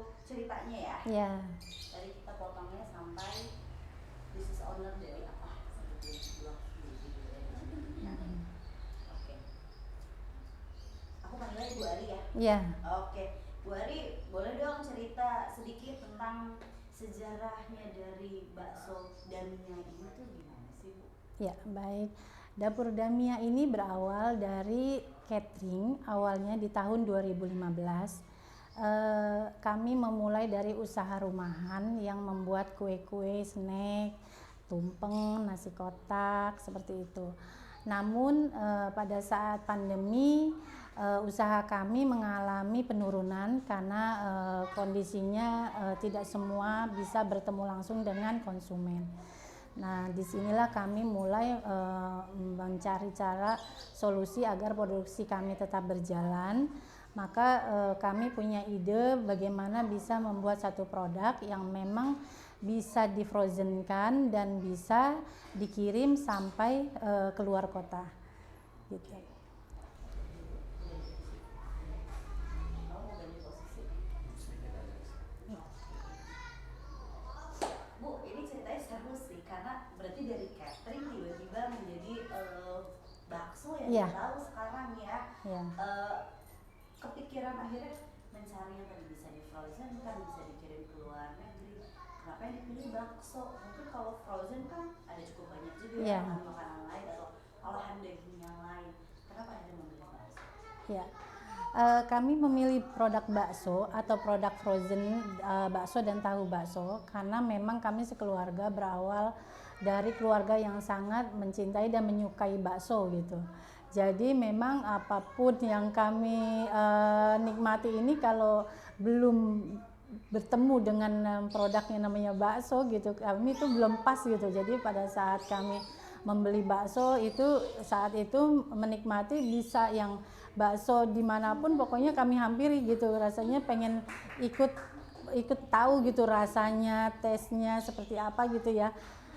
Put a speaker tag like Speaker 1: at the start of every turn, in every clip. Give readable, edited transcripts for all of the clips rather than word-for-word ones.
Speaker 1: untuk ceritanya ya.
Speaker 2: Iya.
Speaker 1: Tadi kita potongnya sampai business owner dari apa? Sebutin dulu. Oke. Aku panggilnya Bu Ari ya.
Speaker 2: Iya.
Speaker 1: Oke, Bu Ari, boleh dong cerita sedikit tentang sejarahnya dari bakso Damia ini tuh gimana sih, Bu?
Speaker 2: Ya, baik. Dapur Damia ini berawal dari catering, awalnya di tahun 2015. Kami memulai dari usaha rumahan yang membuat kue-kue, snack, tumpeng, nasi kotak, seperti itu. Namun pada saat pandemi, usaha kami mengalami penurunan karena kondisinya tidak semua bisa bertemu langsung dengan konsumen. Nah, disinilah kami mulai mencari cara solusi agar produksi kami tetap berjalan. Maka kami punya ide bagaimana bisa membuat satu produk yang memang bisa difrozenkan dan bisa dikirim sampai keluar kota. Gitu.
Speaker 1: Bu, ini ceritanya seru sih karena berarti dari catering tiba-tiba menjadi bakso yang
Speaker 2: Iya.
Speaker 1: kita tahu sekarang ya.
Speaker 2: Iya.
Speaker 1: Kepikiran akhirnya mencari yang tadi bisa di frozen kan bisa dikirim ke luar negeri. Kenapa yang dipilih bakso? Mungkin kalau frozen kan ada cukup banyak juga
Speaker 2: Iya.
Speaker 1: ya makanan lain atau olahan daging yang lain. Kenapa akhirnya memilih bakso?
Speaker 2: Ya, kami memilih produk bakso atau produk frozen bakso dan tahu bakso karena memang kami sekeluarga berawal dari keluarga yang sangat mencintai dan menyukai bakso gitu. Jadi memang apapun yang kami nikmati ini kalau belum bertemu dengan produk yang namanya bakso gitu, kami itu belum pas gitu. Jadi pada saat kami membeli bakso itu saat itu menikmati bisa yang bakso dimanapun pokoknya kami hampiri gitu, rasanya pengen ikut tahu gitu rasanya, tesnya seperti apa gitu ya.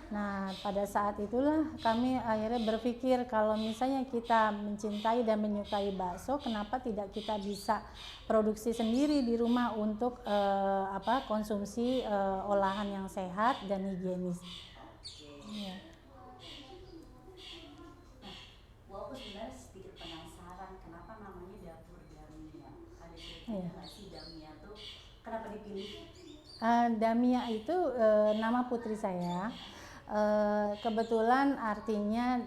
Speaker 2: Nah, pada saat itulah kami akhirnya berpikir kalau misalnya kita mencintai dan menyukai bakso, kenapa tidak kita bisa produksi sendiri di rumah untuk konsumsi olahan yang sehat dan higienis. Ya.
Speaker 1: Nah, aku sebenarnya sedikit penasaran kenapa namanya Dapur Damia. Ada ceritanya
Speaker 2: Iya.
Speaker 1: nggak sih Damia tuh kenapa dipilih?
Speaker 2: Damia itu nama putri saya. Kebetulan artinya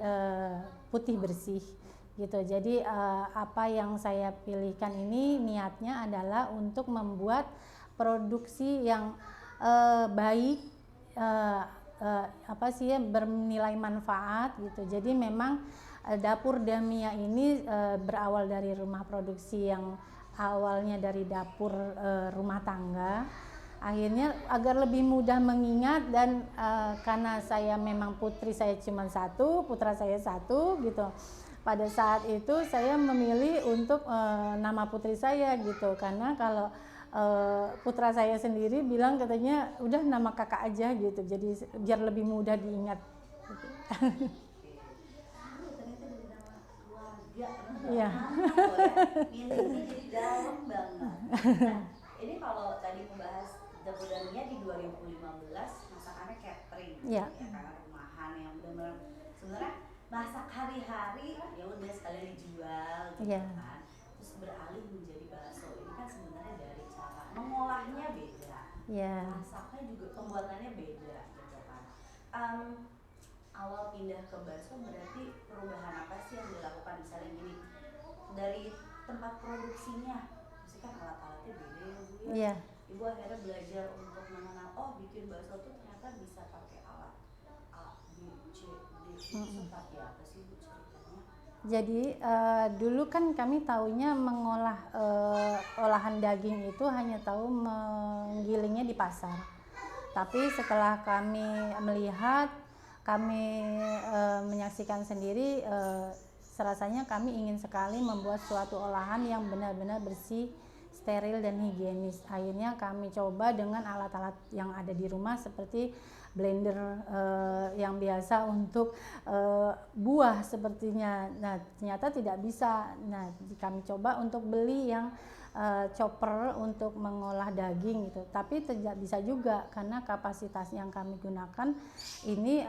Speaker 2: putih bersih gitu. Jadi apa yang saya pilihkan ini niatnya adalah untuk membuat produksi yang baik, bernilai manfaat gitu. Jadi memang Dapur Damia ini berawal dari rumah produksi yang awalnya dari dapur rumah tangga. Akhirnya agar lebih mudah mengingat dan karena saya memang putri saya cuma satu, putra saya satu gitu. Pada saat itu saya memilih untuk nama putri saya gitu, karena kalau putra saya sendiri bilang katanya udah nama kakak aja gitu, jadi biar lebih mudah diingat. Gitu.
Speaker 1: Ternyata dari nama keluarga.
Speaker 2: Iya.
Speaker 1: Milihnya jadi dalam banget. Nah, ini kalau tadi membahas Dapur Damia di 2015 masakannya catering,
Speaker 2: Iya.
Speaker 1: ya karena rumahan yang benar-benar sebenarnya masak hari-hari ya udah sekalian dijual gitu
Speaker 2: Iya.
Speaker 1: kan. Terus beralih menjadi bakso ini kan sebenarnya dari cara mengolahnya beda,
Speaker 2: Iya.
Speaker 1: masaknya juga pembuatannya beda gitu kan. Awal pindah ke bakso berarti perubahan apa sih yang dilakukan misalnya gini dari tempat produksinya, pasti kan alat-alatnya beda ya Bu ya.
Speaker 2: Iya.
Speaker 1: Ibu akhirnya belajar untuk mengenal oh bikin bakso tuh ternyata bisa pakai alat A, B, C, D, seperti apa sih Bu ceritanya?
Speaker 2: Jadi dulu kan kami taunya mengolah olahan daging itu hanya tahu menggilingnya di pasar. Tapi setelah kami melihat, kami menyaksikan sendiri, serasanya kami ingin sekali membuat suatu olahan yang benar-benar bersih, steril dan higienis. Akhirnya kami coba dengan alat-alat yang ada di rumah seperti blender yang biasa untuk buah sepertinya. Nah, ternyata tidak bisa. Nah, kami coba untuk beli yang chopper untuk mengolah daging gitu. Tapi tidak bisa juga karena kapasitas yang kami gunakan ini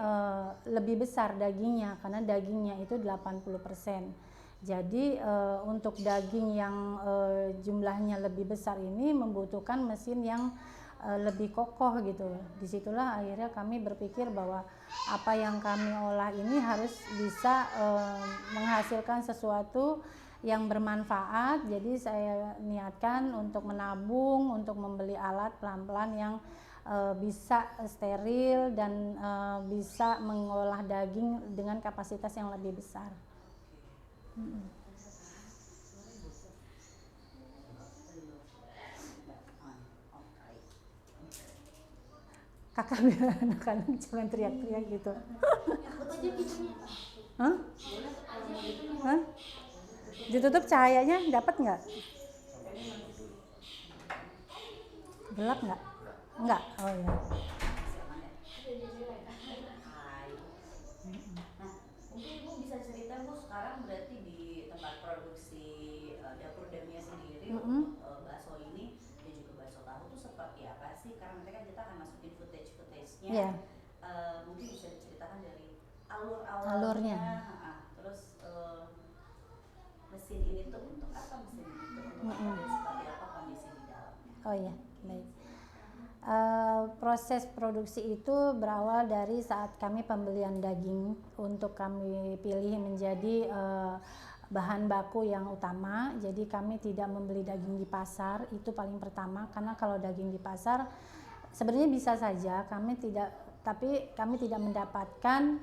Speaker 2: lebih besar dagingnya karena dagingnya itu 80%. Jadi untuk daging yang jumlahnya lebih besar ini membutuhkan mesin yang lebih kokoh gitu. Disitulah akhirnya kami berpikir bahwa apa yang kami olah ini harus bisa menghasilkan sesuatu yang bermanfaat. Jadi saya niatkan untuk menabung, untuk membeli alat pelan-pelan yang bisa steril dan bisa mengolah daging dengan kapasitas yang lebih besar. Kakak bilang anak-anak jangan teriak-teriak gitu. Hah? Hah? Ditutup cahayanya dapat nggak? Gelap nggak? Nggak. Oh ya.
Speaker 1: Nah, mungkin Ibu bisa cerita Bu, sekarang berarti di tempat produksi dapur Damia sendiri untuk bakso ini dan juga bakso tahu tuh seperti apa sih? Karena nanti kan kita akan masukin footage-nya.
Speaker 2: Iya.
Speaker 1: Mungkin bisa diceritakan dari
Speaker 2: Alurnya.
Speaker 1: Terus mesin ini tuh untuk apa, mesin ini tuh untuk apa dan seperti apa kondisi di dalamnya?
Speaker 2: Oh iya, baik. Proses produksi itu berawal dari saat kami pembelian daging untuk kami pilih menjadi bahan baku yang utama. Jadi kami tidak membeli daging di pasar, itu paling pertama, karena kalau daging di pasar sebenarnya bisa saja tapi kami tidak mendapatkan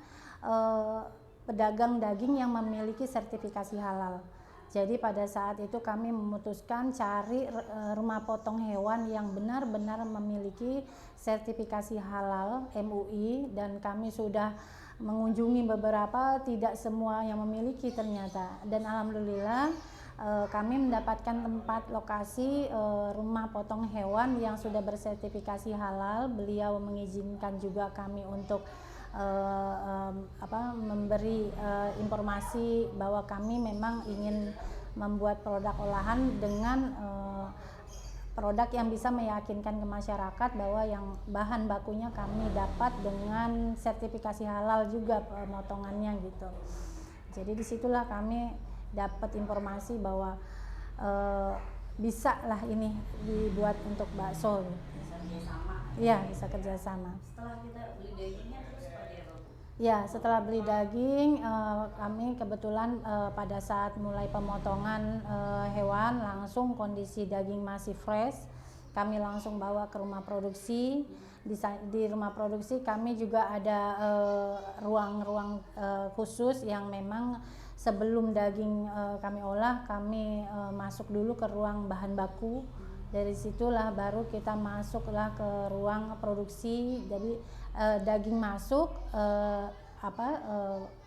Speaker 2: pedagang daging yang memiliki sertifikasi halal. Jadi pada saat itu kami memutuskan cari rumah potong hewan yang benar-benar memiliki sertifikasi halal MUI, dan kami sudah mengunjungi beberapa, tidak semua yang memiliki ternyata. Dan alhamdulillah kami mendapatkan tempat lokasi rumah potong hewan yang sudah bersertifikasi halal. Beliau mengizinkan juga kami untuk memberi informasi bahwa kami memang ingin membuat produk olahan dengan produk yang bisa meyakinkan ke masyarakat bahwa yang bahan bakunya kami dapat dengan sertifikasi halal juga pemotongannya gitu. Jadi disitulah kami dapat informasi bahwa bisa lah ini dibuat untuk bakso. Iya, bisa kerjasama.
Speaker 1: Setelah kita beli dagingnya terus seperti apa?
Speaker 2: Ya, setelah beli daging, kami kebetulan pada saat mulai pemotongan hewan langsung kondisi daging masih fresh, kami langsung bawa ke rumah produksi. Di rumah produksi kami juga ada ruang-ruang khusus yang memang sebelum daging kami olah, kami masuk dulu ke ruang bahan baku. Dari situlah baru kita masuklah ke ruang produksi. Jadi daging masuk,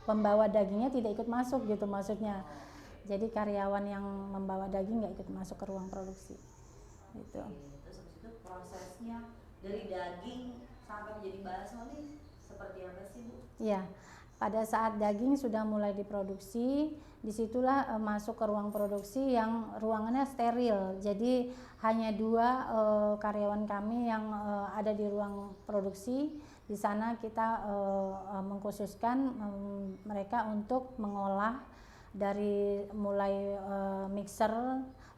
Speaker 2: pembawa dagingnya tidak ikut masuk gitu maksudnya. Jadi karyawan yang membawa daging nggak ikut masuk ke ruang produksi. Gitu.
Speaker 1: Terus habis itu prosesnya dari daging sampai menjadi bakso nih seperti apa sih Bu?
Speaker 2: Iya. Pada saat daging sudah mulai diproduksi, disitulah masuk ke ruang produksi yang ruangannya steril. Jadi hanya 2 karyawan kami yang ada di ruang produksi. Di sana kita mengkhususkan mereka untuk mengolah dari mulai mixer,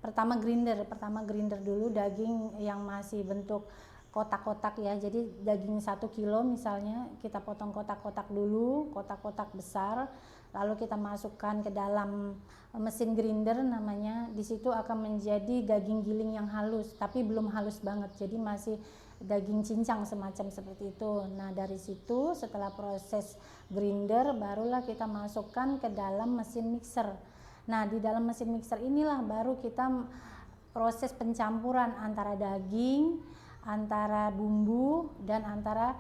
Speaker 2: pertama grinder dulu daging yang masih bentuk kotak-kotak ya. Jadi daging 1 kilo misalnya kita potong kotak-kotak dulu, kotak-kotak besar, lalu kita masukkan ke dalam mesin grinder namanya. Di situ akan menjadi daging giling yang halus, tapi belum halus banget, jadi masih daging cincang semacam seperti itu. Nah dari situ setelah proses grinder barulah kita masukkan ke dalam mesin mixer. Nah di dalam mesin mixer inilah baru kita proses pencampuran antara daging, antara bumbu, dan antara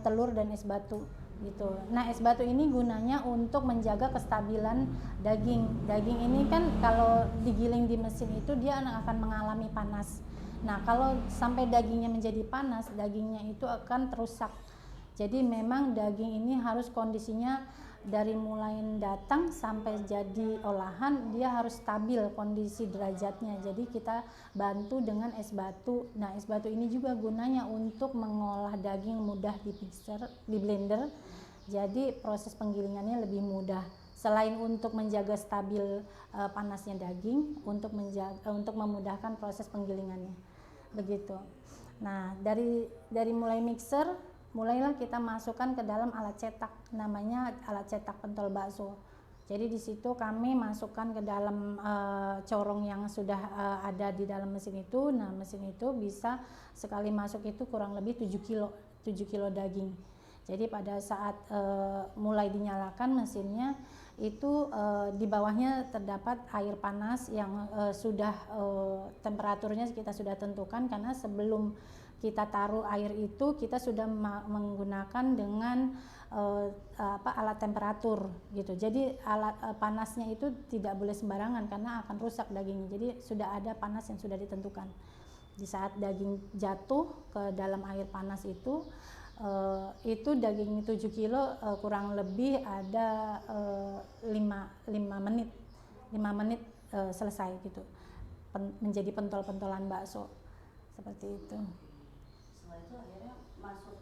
Speaker 2: telur dan es batu gitu. Nah es batu ini gunanya untuk menjaga kestabilan daging. Daging ini kan kalau digiling di mesin itu dia akan mengalami panas. Nah kalau sampai dagingnya menjadi panas, dagingnya itu akan terusak. Jadi memang daging ini harus kondisinya dari mulai datang sampai jadi olahan dia harus stabil kondisi derajatnya. Jadi kita bantu dengan es batu. Nah, es batu ini juga gunanya untuk mengolah daging mudah di mixer, di blender. Jadi proses penggilingannya lebih mudah. Selain untuk menjaga stabil panasnya daging, untuk memudahkan proses penggilingannya. Begitu. Nah, dari mulai mixer mulailah kita masukkan ke dalam alat cetak, namanya alat cetak pentol bakso. Jadi di situ kami masukkan ke dalam corong yang sudah ada di dalam mesin itu. Nah, mesin itu bisa sekali masuk itu kurang lebih 7 kilo daging. Jadi pada saat mulai dinyalakan mesinnya itu di bawahnya terdapat air panas yang sudah temperaturnya kita sudah tentukan, karena sebelum kita taruh air itu kita sudah menggunakan dengan alat temperatur gitu. Jadi alat panasnya itu tidak boleh sembarangan karena akan rusak dagingnya. Jadi sudah ada panas yang sudah ditentukan. Di saat daging jatuh ke dalam air panas itu daging 7 kilo kurang lebih ada 5 menit selesai gitu, menjadi pentol-pentolan bakso seperti itu.
Speaker 1: Setelah itu akhirnya masuk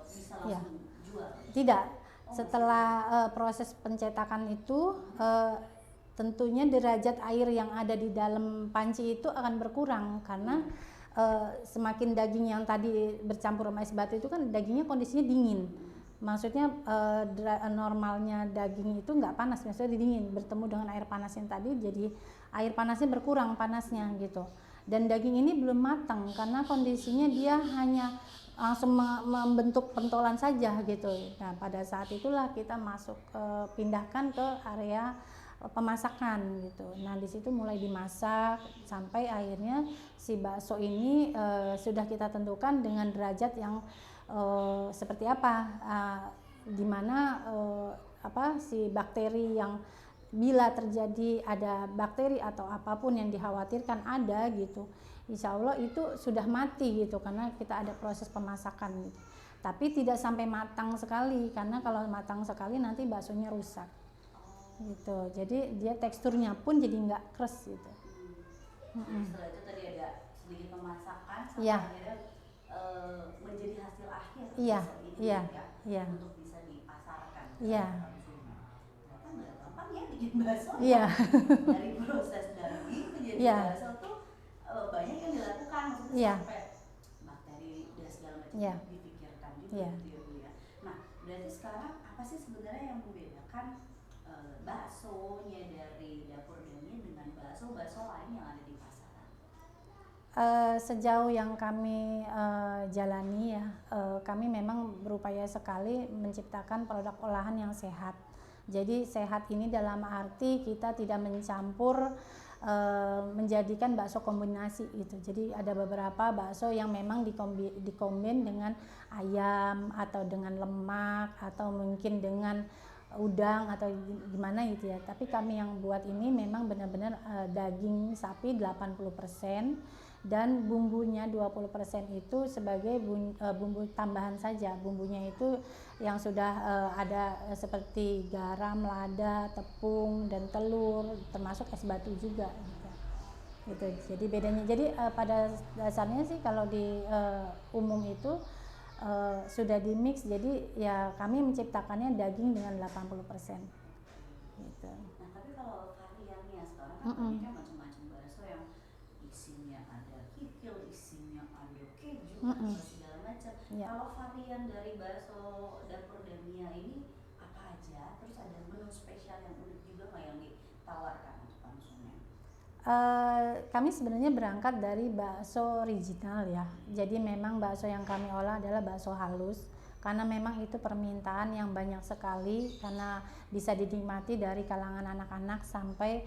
Speaker 1: bisa langsung jual?
Speaker 2: Tidak, setelah proses pencetakan itu tentunya derajat air yang ada di dalam panci itu akan berkurang, karena semakin daging yang tadi bercampur sama es batu itu kan dagingnya kondisinya dingin. Maksudnya normalnya daging itu nggak panas, maksudnya dingin, bertemu dengan air panas yang tadi jadi air panasnya berkurang panasnya gitu. Dan daging ini belum matang karena kondisinya dia hanya langsung membentuk pentolan saja gitu. Nah, pada saat itulah kita pindahkan ke area pemasakan gitu. Nah, di situ mulai dimasak sampai akhirnya si bakso ini sudah kita tentukan dengan derajat yang seperti apa, di mana si bakteri yang bila terjadi ada bakteri atau apapun yang dikhawatirkan ada gitu, insya Allah itu sudah mati gitu, karena kita ada proses pemasakan gitu. Tapi tidak sampai matang sekali, karena kalau matang sekali nanti baksonya rusak gitu. Jadi dia teksturnya pun jadi nggak keras gitu.
Speaker 1: Setelah itu tadi ada sedikit pemasakan sampai akhirnya menjadi hasil akhir untuk bisa dipasarkan. Ternyata nggak gampang ya bikin bakso. Dari proses daging menjadi bakso tuh banyak yang dilakukan, maksudnya sampai bakteri dan segala macam dipikirkan juga gitu ya. Nah, berarti sekarang apa sih sebenarnya yang membedakan baksonya dari Dapur Demi dengan bakso lain yang ada di pasaran?
Speaker 2: Sejauh yang kami jalani ya, kami memang berupaya sekali menciptakan produk olahan yang sehat. Jadi sehat ini dalam arti kita tidak mencampur menjadikan bakso kombinasi gitu. Jadi ada beberapa bakso yang memang dikombin dengan ayam atau dengan lemak atau mungkin dengan udang atau gimana gitu ya. Tapi kami yang buat ini memang benar-benar daging sapi 80% dan bumbunya 20% itu sebagai bumbu tambahan saja. Bumbunya itu yang sudah ada seperti garam, lada, tepung dan telur, termasuk es batu juga gitu. Jadi bedanya, jadi pada dasarnya sih kalau di umum itu sudah di mix, jadi ya kami menciptakannya daging dengan 80% gitu.
Speaker 1: Nah, tapi kalau variannya sekarang kan banyak macam-macam bakso yang isinya ada kikil, isinya ada keju, atau segala macam. Kalau varian dari bakso Dapur Demia ini apa aja? Terus ada menu spesial yang unik juga nggak yang ditawarkan untuk konsumen?
Speaker 2: Kami sebenarnya berangkat dari bakso original ya. Jadi memang bakso yang kami olah adalah bakso halus, karena memang itu permintaan yang banyak sekali, karena bisa dinikmati dari kalangan anak-anak sampai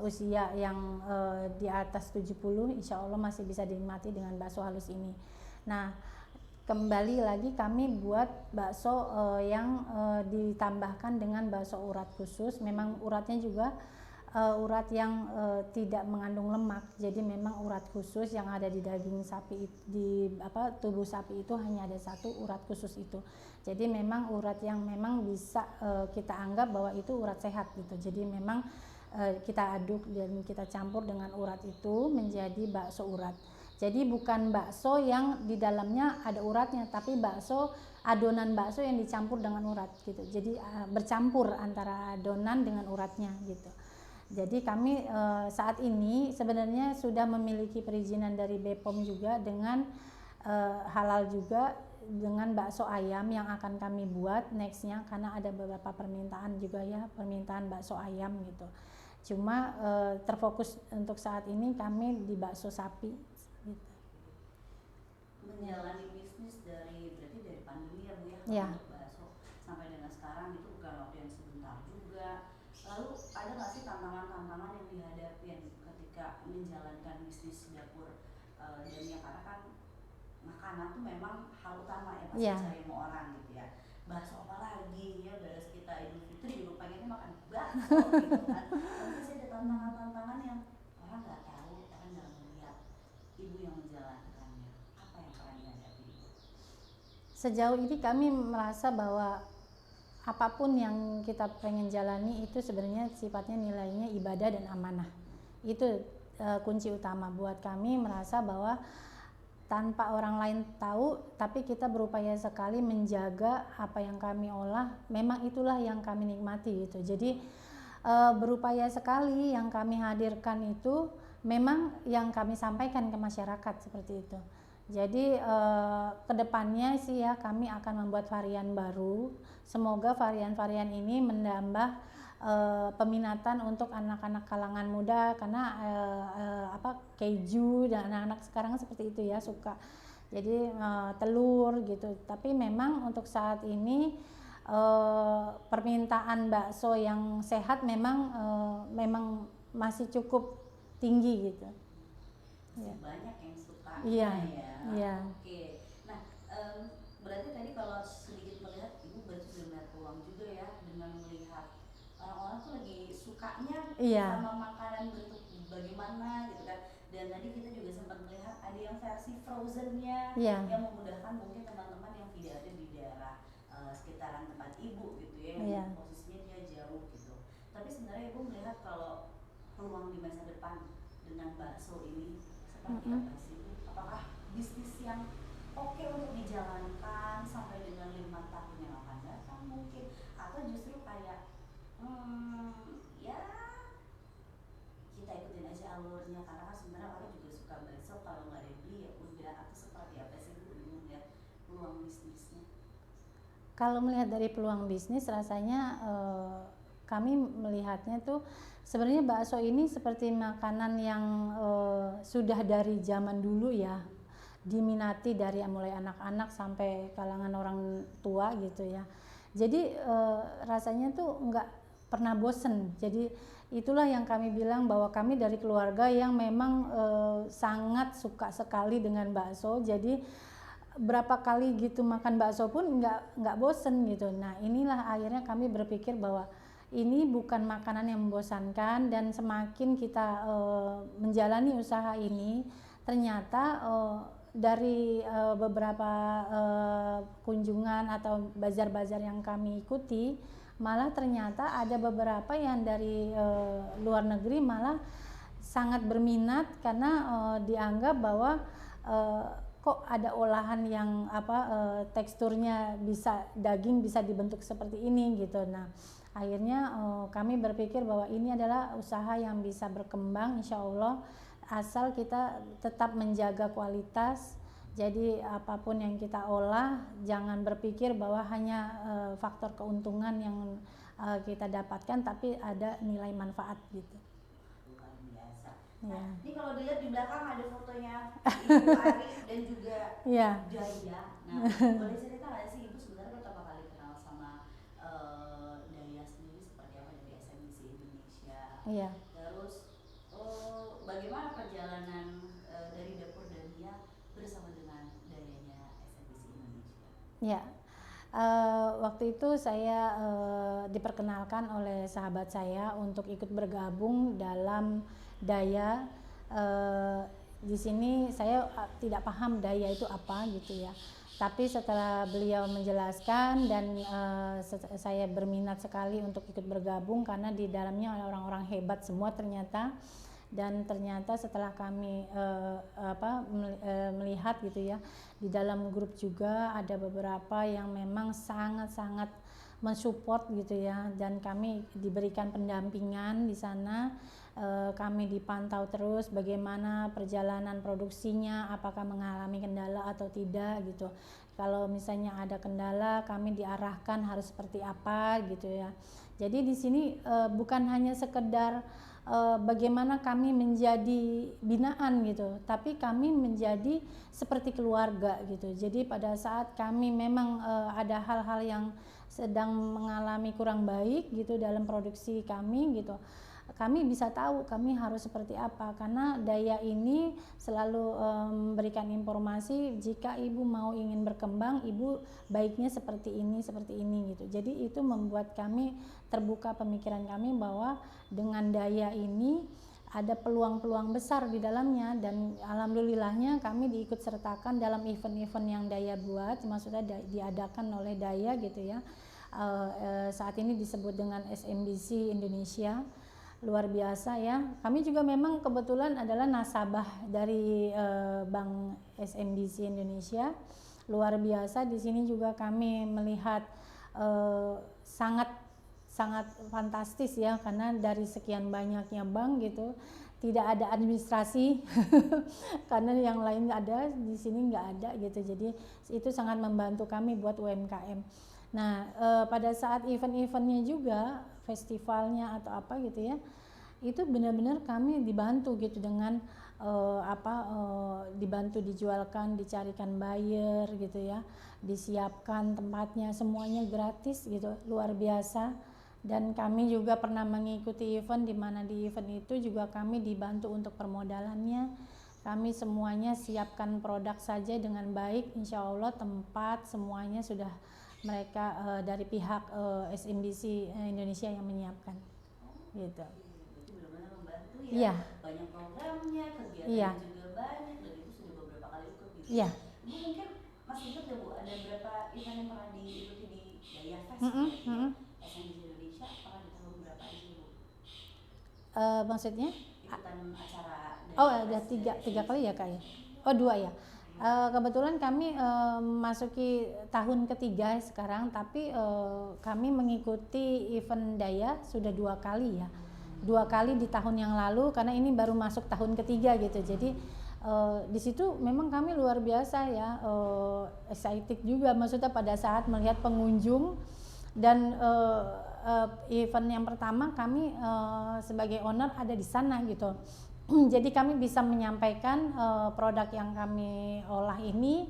Speaker 2: usia yang di atas 70, insya Allah masih bisa dinikmati dengan bakso halus ini. Nah, kembali lagi kami buat bakso yang ditambahkan dengan bakso urat khusus. Memang uratnya juga urat yang tidak mengandung lemak. Jadi memang urat khusus yang ada di daging sapi, di tubuh sapi itu hanya ada satu urat khusus itu. Jadi memang urat yang memang bisa kita anggap bahwa itu urat sehat gitu. Jadi memang kita aduk dan kita campur dengan urat itu menjadi bakso urat. Jadi bukan bakso yang di dalamnya ada uratnya, tapi adonan bakso yang dicampur dengan urat gitu. Jadi bercampur antara adonan dengan uratnya gitu. Jadi kami saat ini sebenarnya sudah memiliki perizinan dari BPOM juga dengan halal juga dengan bakso ayam yang akan kami buat nextnya, karena ada beberapa permintaan juga ya, permintaan bakso ayam gitu. Cuma terfokus untuk saat ini kami di bakso sapi gitu.
Speaker 1: Menjalani bisnis berarti dari pandemi ya Bu ya,
Speaker 2: Ya.
Speaker 1: untuk bakso sampai dengan sekarang itu bukan waktu yang sebentar juga. Lalu ada nggak sih tantangan-tantangan yang dihadapi ketika menjalankan bisnis dapur dan ya, karena kan makanan tuh memang hal utama ya pasti cari sama orang gitu ya. Bakso apa lagi ya, beres kita Idul Fitri juga pengennya makan bakso gitu kan. Tapi sih ada tantangan-tantangan yang orang nggak tahu, orang nggak melihat Ibu yang menjalankannya. Apa yang pernah dihadapi?
Speaker 2: Sejauh ini kami merasa bahwa apapun yang kita pengen jalani itu sebenarnya sifatnya nilainya ibadah dan amanah. Itu kunci utama buat kami, merasa bahwa tanpa orang lain tahu, tapi kita berupaya sekali menjaga apa yang kami olah, memang itulah yang kami nikmati gitu. Jadi berupaya sekali yang kami hadirkan itu memang yang kami sampaikan ke masyarakat seperti itu. Jadi kedepannya sih ya kami akan membuat varian baru. Semoga varian-varian ini menambah peminatan untuk anak-anak kalangan muda, karena keju dan anak-anak sekarang seperti itu ya suka. Jadi telur gitu. Tapi memang untuk saat ini permintaan bakso yang sehat memang masih cukup tinggi gitu.
Speaker 1: Masih banyak yang suka
Speaker 2: Iya.
Speaker 1: ya.
Speaker 2: Iya.
Speaker 1: Oke. Nah, berarti tadi kalau sedikit melihat Ibu berarti sudah melihat peluang juga ya, dengan melihat orang-orang tuh lagi sukanya sama makanan bentuk bagaimana gitu kan. Dan tadi kita juga sempat melihat ada yang versi frozennya yang memudahkan mungkin teman-teman yang tidak ada di daerah sekitaran tempat Ibu gitu ya, yang posisinya dia jauh gitu. Tapi sebenarnya Ibu melihat kalau peluang di masa depan dengan bakso ini seperti apa sih? Apakah bisnis yang oke untuk dijalankan sampai dengan 5 tahun yang akan datang mungkin, atau justru kayak ya kita ikutin aja alurnya, karena kan sebenarnya orang juga suka bakso, kalau nggak ada beli ya udah, atau seperti apa sih Bu melihat peluang bisnisnya?
Speaker 2: Kalau melihat dari peluang bisnis, rasanya kami melihatnya tuh sebenarnya bakso ini seperti makanan yang sudah dari zaman dulu ya, diminati dari mulai anak-anak sampai kalangan orang tua gitu ya. Jadi rasanya tuh nggak pernah bosen. Jadi itulah yang kami bilang bahwa kami dari keluarga yang memang sangat suka sekali dengan bakso. Jadi berapa kali gitu makan bakso pun nggak bosen gitu. Nah inilah akhirnya kami berpikir bahwa ini bukan makanan yang membosankan, dan semakin kita menjalani usaha ini ternyata dari beberapa kunjungan atau bazar-bazar yang kami ikuti, malah ternyata ada beberapa yang dari luar negeri malah sangat berminat, karena dianggap bahwa kok ada olahan yang teksturnya bisa daging bisa dibentuk seperti ini gitu. Nah akhirnya kami berpikir bahwa ini adalah usaha yang bisa berkembang insya Allah, asal kita tetap menjaga kualitas. Jadi apapun yang kita olah jangan berpikir bahwa hanya faktor keuntungan yang kita dapatkan, tapi ada nilai manfaat gitu.
Speaker 1: Luar biasa.
Speaker 2: Ya.
Speaker 1: Nah, ini kalau dilihat di belakang ada fotonya Ibu Ari dan juga Daya. Nah, boleh cerita nggak sih Ibu sebenarnya pertama kali kenal sama Daya sendiri seperti apa dari SMBC Indonesia?
Speaker 2: Iya.
Speaker 1: Terus bagaimana perjalanan dari dapur Dania bersama dengan Dayanya SMBC Indonesia?
Speaker 2: Ya. Waktu itu saya diperkenalkan oleh sahabat saya untuk ikut bergabung dalam daya. Di sini saya tidak paham daya itu apa gitu ya. Tapi setelah beliau menjelaskan dan saya berminat sekali untuk ikut bergabung karena di dalamnya ada orang-orang hebat semua ternyata. Dan ternyata setelah kami melihat gitu ya, di dalam grup juga ada beberapa yang memang sangat-sangat mensupport gitu ya, dan kami diberikan pendampingan di sana. Kami dipantau terus bagaimana perjalanan produksinya, apakah mengalami kendala atau tidak gitu. Kalau misalnya ada kendala, kami diarahkan harus seperti apa gitu ya. Jadi di sini bukan hanya sekedar bagaimana kami menjadi binaan gitu, tapi kami menjadi seperti keluarga gitu. Jadi pada saat kami memang ada hal-hal yang sedang mengalami kurang baik gitu dalam produksi kami gitu, kami bisa tahu kami harus seperti apa, karena daya ini selalu memberikan informasi jika ibu mau ingin berkembang, ibu baiknya seperti ini gitu. Jadi itu membuat kami terbuka pemikiran kami bahwa dengan daya ini ada peluang-peluang besar di dalamnya, dan alhamdulillahnya kami diikut sertakan dalam event-event yang daya buat, maksudnya diadakan oleh daya gitu ya. Saat ini disebut dengan SMBC Indonesia. Luar biasa ya. Kami juga memang kebetulan adalah nasabah dari Bank SMBC Indonesia. Luar biasa, di sini juga kami melihat sangat fantastis ya, karena dari sekian banyaknya bank gitu tidak ada administrasi karena yang lain ada, di sini nggak ada gitu. Jadi itu sangat membantu kami buat UMKM. Nah, pada saat event-eventnya juga, festivalnya atau apa gitu ya, itu benar-benar kami dibantu gitu dengan dibantu dijualkan, dicarikan buyer gitu ya, disiapkan tempatnya, semuanya gratis gitu, luar biasa. Dan kami juga pernah mengikuti event, di mana di event itu juga kami dibantu untuk permodalannya. Kami semuanya siapkan produk saja dengan baik, insya Allah tempat semuanya sudah mereka dari pihak SMBC Indonesia yang menyiapkan gitu.
Speaker 1: Benar-benar membantu ya.
Speaker 2: Iya.
Speaker 1: Banyak programnya, kegiatannya
Speaker 2: Iya.
Speaker 1: juga banyak, dan itu sudah beberapa kali ikut gitu.
Speaker 2: Iya.
Speaker 1: Bu mungkin masih ingat ya Bu, ada berapa event yang pernah diikuti di Daya Fest SMBC Indonesia, pernah di tahun berapa aja Bu?
Speaker 2: Maksudnya?
Speaker 1: Ikutan acara Daya
Speaker 2: Oh,
Speaker 1: Fest
Speaker 2: ada tiga kali ya Kak ya? Oh, 2 ya. Kebetulan kami memasuki tahun ketiga sekarang, tapi kami mengikuti event Daya sudah 2 kali ya. 2 kali di tahun yang lalu, karena ini baru masuk tahun ketiga gitu. Jadi di situ memang kami luar biasa ya, excited juga, maksudnya pada saat melihat pengunjung. Dan event yang pertama kami sebagai owner ada di sana gitu. Jadi kami bisa menyampaikan produk yang kami olah ini,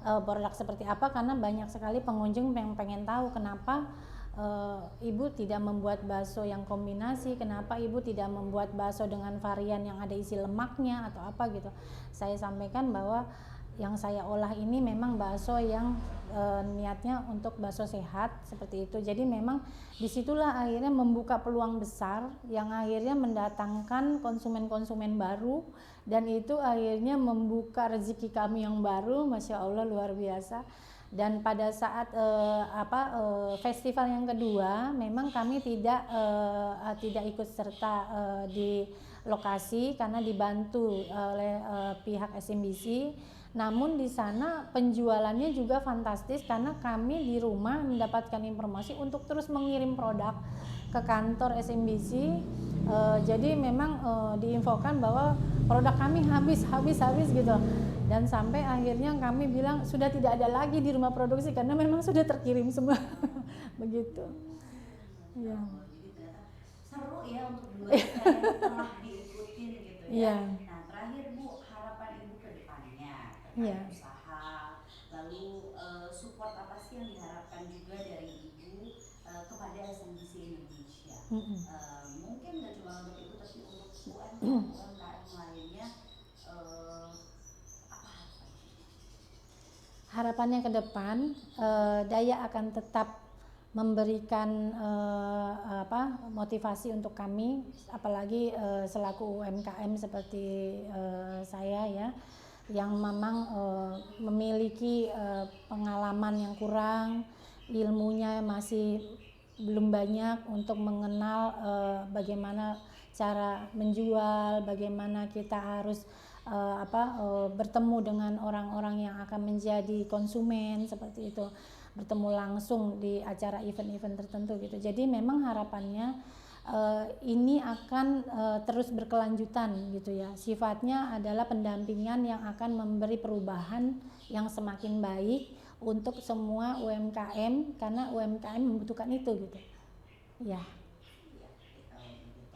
Speaker 2: produk seperti apa, karena banyak sekali pengunjung yang pengen tahu kenapa ibu tidak membuat bakso yang kombinasi, kenapa ibu tidak membuat bakso dengan varian yang ada isi lemaknya atau apa gitu. Saya sampaikan bahwa yang saya olah ini memang bakso yang niatnya untuk bakso sehat seperti itu. Jadi memang disitulah akhirnya membuka peluang besar yang akhirnya mendatangkan konsumen-konsumen baru, dan itu akhirnya membuka rezeki kami yang baru, masya Allah luar biasa. Dan pada saat festival yang kedua, memang kami tidak ikut serta di lokasi karena dibantu oleh pihak SMBC. Namun di sana penjualannya juga fantastis, karena kami di rumah mendapatkan informasi untuk terus mengirim produk ke kantor SMBC. Jadi memang diinfokan bahwa produk kami habis gitu, dan sampai akhirnya kami bilang sudah tidak ada lagi di rumah produksi karena memang sudah terkirim semua. Begitu ya.
Speaker 1: Jadi ternyata seru ya untuk dua event yang telah diikutin gitu ya. Nah terakhir Bu, harapan Ibu ke depannya terkait usaha, lalu support apa sih yang diharapkan juga dari Ibu kepada SMBC Indonesia? Mungkin nggak cuma untuk Ibu, tapi untuk UMKM lainnya, apa harapan?
Speaker 2: Harapannya ke depan, Daya akan tetap memberikan motivasi untuk kami, apalagi selaku UMKM seperti saya ya, yang memang memiliki pengalaman yang kurang, ilmunya masih belum banyak untuk mengenal bagaimana cara menjual, bagaimana kita harus bertemu dengan orang-orang yang akan menjadi konsumen seperti itu, bertemu langsung di acara event-event tertentu gitu. Jadi memang harapannya ini akan terus berkelanjutan gitu ya. Sifatnya adalah pendampingan yang akan memberi perubahan yang semakin baik untuk semua UMKM, karena UMKM membutuhkan itu gitu. Ya.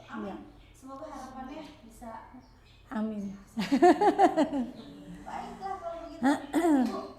Speaker 1: Amin. Semoga harapannya bisa.
Speaker 2: Amin.
Speaker 1: Baiklah kalau begitu. Ibu,